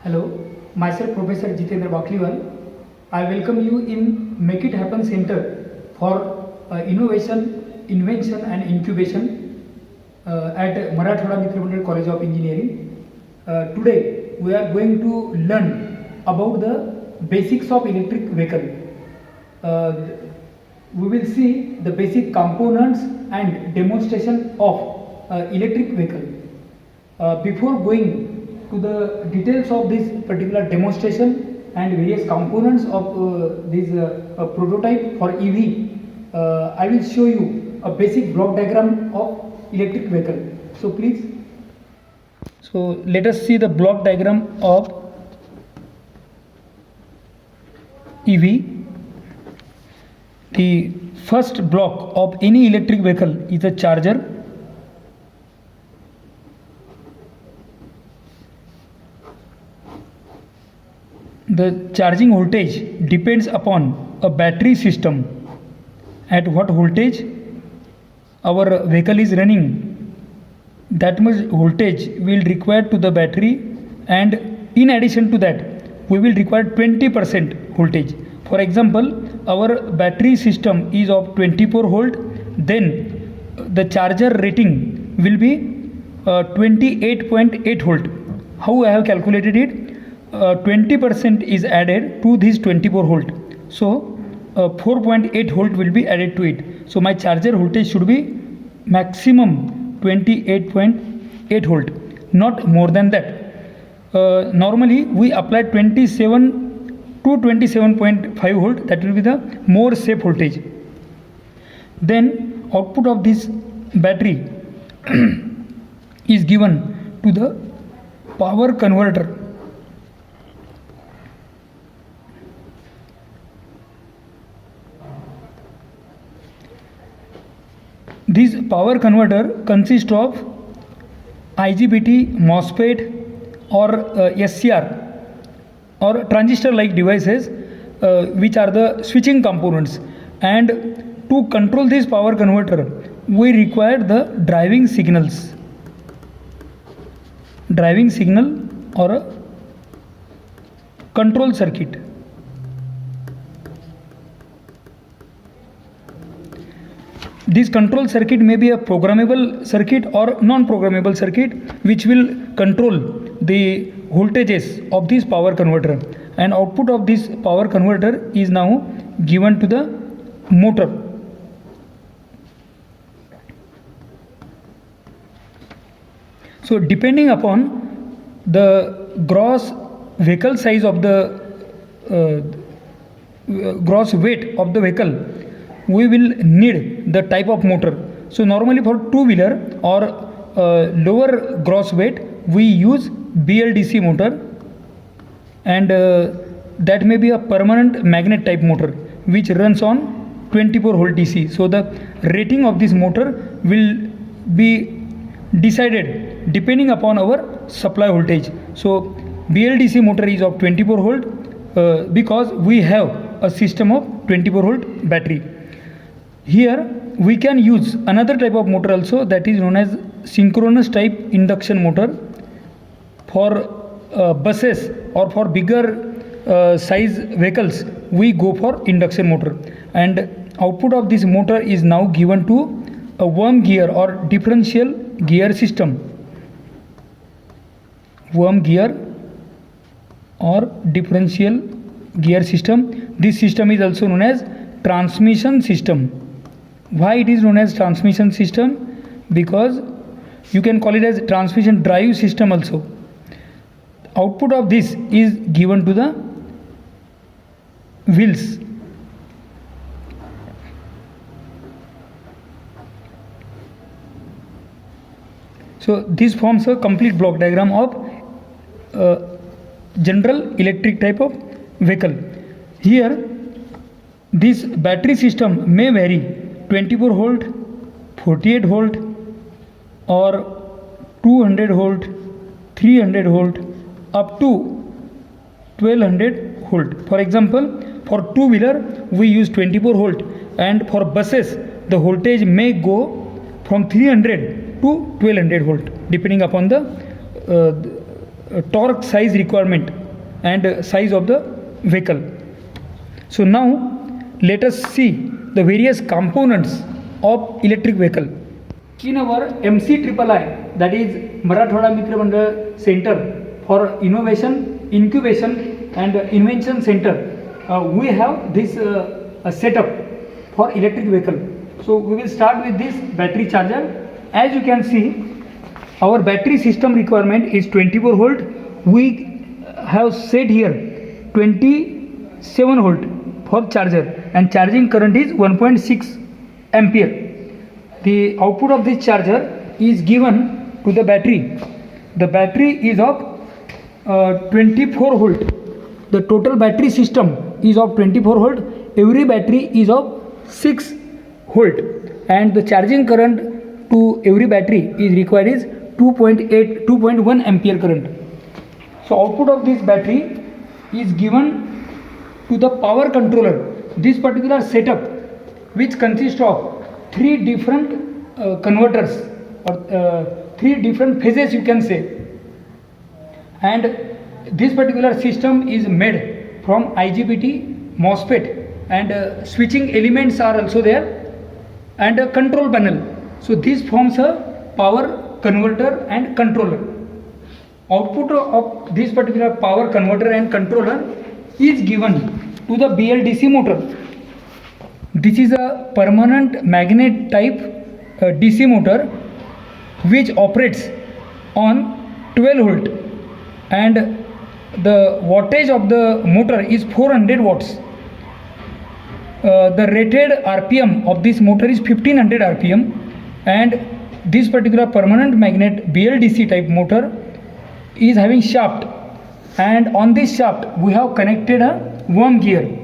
Hello, myself Professor Jitendra Bakliwal. I welcome you in Make It Happen Center for Innovation, Invention and Incubation at Marathwada Mitra Mandal College of Engineering. Today we are going to learn about the basics of electric vehicle. We will see the basic components and demonstration of electric vehicle. Before going to the details of this particular demonstration and various components of this prototype for EV, I will show you a basic block diagram of electric vehicle. So please, so let us see the block diagram of EV. The first block of any electric vehicle is a charger. The charging voltage depends upon a battery system. At what voltage our vehicle is running, that much voltage will require to the battery, and in addition to that we will require 20% voltage. For example, our battery system is of 24 volt, then the charger rating will be 28.8 volt. How I have calculated it? 20% is added to this 24 volt, so 4.8 volt will be added to it. So my charger voltage should be maximum 28.8 volt, not more than that. Normally we apply 27 to 27.5 volt, that will be the more safe voltage. Then output of this battery is given to the power converter. This power converter consists of IGBT, MOSFET or SCR or transistor like devices, which are the switching components, and to control this power converter we require the driving signal or a control circuit. This control circuit may be a programmable circuit or non-programmable circuit, which will control the voltages of this power converter, and output of this power converter is now given to the motor. So depending upon the gross vehicle size of the gross weight of the vehicle, we will need the type of motor. So normally for two-wheeler or lower gross weight we use BLDC motor, and that may be a permanent magnet type motor which runs on 24 volt DC. So the rating of this motor will be decided depending upon our supply voltage. So BLDC motor is of 24 volt because we have a system of 24 volt battery. Here we can use another type of motor also, that is known as synchronous type induction motor. For buses or for bigger size vehicles we go for induction motor, and output of this motor is now given to a worm gear or differential gear system. Worm gear or differential gear system. This system is also known as transmission system. Why it is known as transmission system? Because you can call it as transmission drive system also. Output of this is given to the wheels. So this forms a complete block diagram of general electric type of vehicle. Here this battery system may vary 24 volt, 48 volt or 200 volt, 300 volt up to 1200 volt. For example, for two-wheeler we use 24 volt, and for buses the voltage may go from 300 to 1200 volt depending upon the torque size requirement and size of the vehicle. So now let us see the various components of electric vehicle. In our MCIII, that is Marathwada Mitra Mandal Center for Innovation, Incubation and Invention Center, we have this setup for electric vehicle. So we will start with this battery charger. As you can see, our battery system requirement is 24 volt. We have set here 27 volt for charger and charging current is 1.6 ampere. The output of this charger is given to the battery. The battery is of 24 volt. The total battery system is of 24 volt. Every battery is of 6 volt and the charging current to every battery is required is 2.1 ampere current. So output of this battery is given to the power controller. This particular setup, which consists of 3 different converters or 3 different phases, you can say, and this particular system is made from IGBT, MOSFET and switching elements are also there and a control panel. So this forms a power converter and controller. Output of this particular power converter and controller is given to the BLDC motor. This is a permanent magnet type DC motor which operates on 12 volt and the wattage of the motor is 400 watts. The rated RPM of this motor is 1500 RPM and this particular permanent magnet BLDC type motor is having shaft, and on this shaft we have connected a worm gear,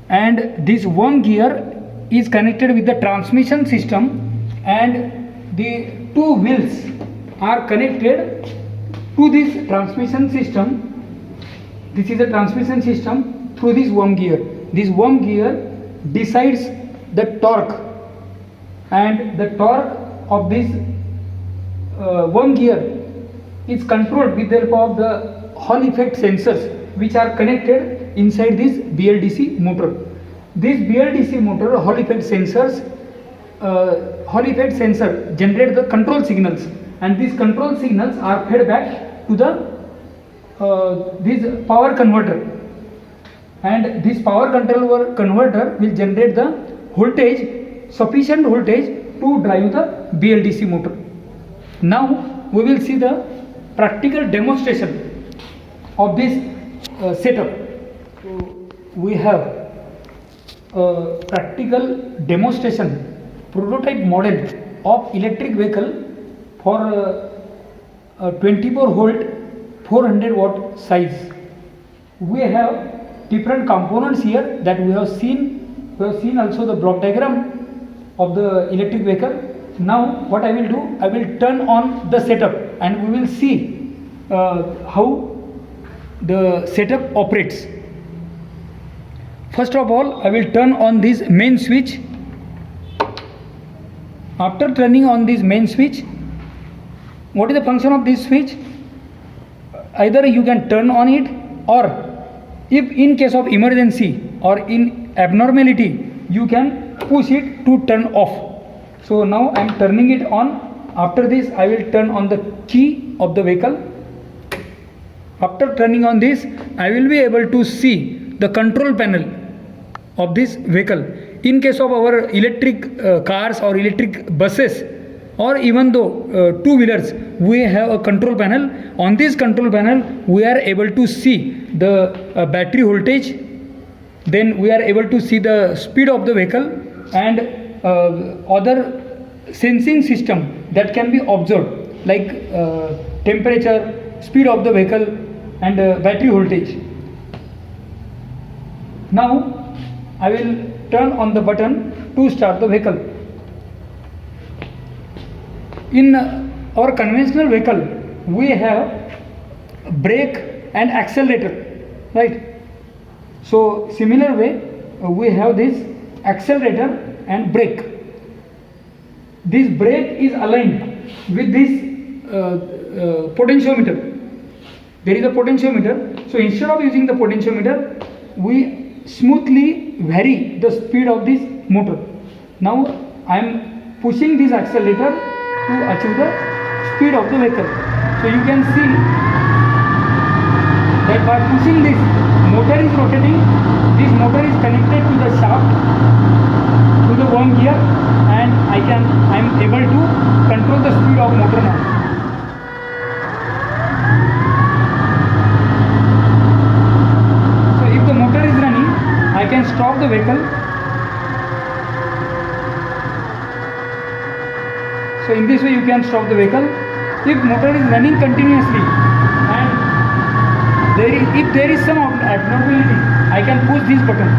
and this worm gear is connected with the transmission system and the 2 wheels are connected to this transmission system. This is a transmission system through this worm gear. This worm gear decides the torque, and the torque of this worm gear is controlled with the help of the Hall effect sensors which are connected inside this BLDC motor. This BLDC motor Hall effect sensors, Hall effect sensor generate the control signals, and these control signals are fed back to the this power converter, and this power converter will generate the voltage, sufficient voltage to drive the BLDC motor. Now we will see the practical demonstration of this setup. So we have a practical demonstration prototype model of electric vehicle for a 24 volt 400 watt size. We have different components here that we have seen. We have seen also the block diagram of the electric vehicle. Now what I will do, I will turn on the setup and we will see how the setup operates. First of all, I will turn on this main switch. After turning on this main switch, what is the function of this switch? Either you can turn on it, or if in case of emergency or in abnormality, you can push it to turn off. So now I am turning it on. After this, I will turn on the key of the vehicle. After turning on this, I will be able to see the control panel of this vehicle. In case of our electric cars or electric buses, or even though two-wheelers, we have a control panel. On this control panel, we are able to see the battery voltage, then we are able to see the speed of the vehicle and other sensing system that can be observed, like temperature, speed of the vehicle and battery voltage. Now I will turn on the button to start the vehicle. In our conventional vehicle, we have brake and accelerator, right? So similar way, we have this accelerator and brake. This brake is aligned with this potentiometer, there is a potentiometer. So instead of using the potentiometer, we smoothly vary the speed of this motor. Now I am pushing this accelerator to achieve the speed of the vehicle. So you can see that by pushing this, motor is rotating. This motor is connected to the shaft, to the worm gear, and I am able to control the speed of motor now. So if the motor is running, I can stop the vehicle. So in this way you can stop the vehicle. If motor is running continuously and if there is some abnormality, I can push this button.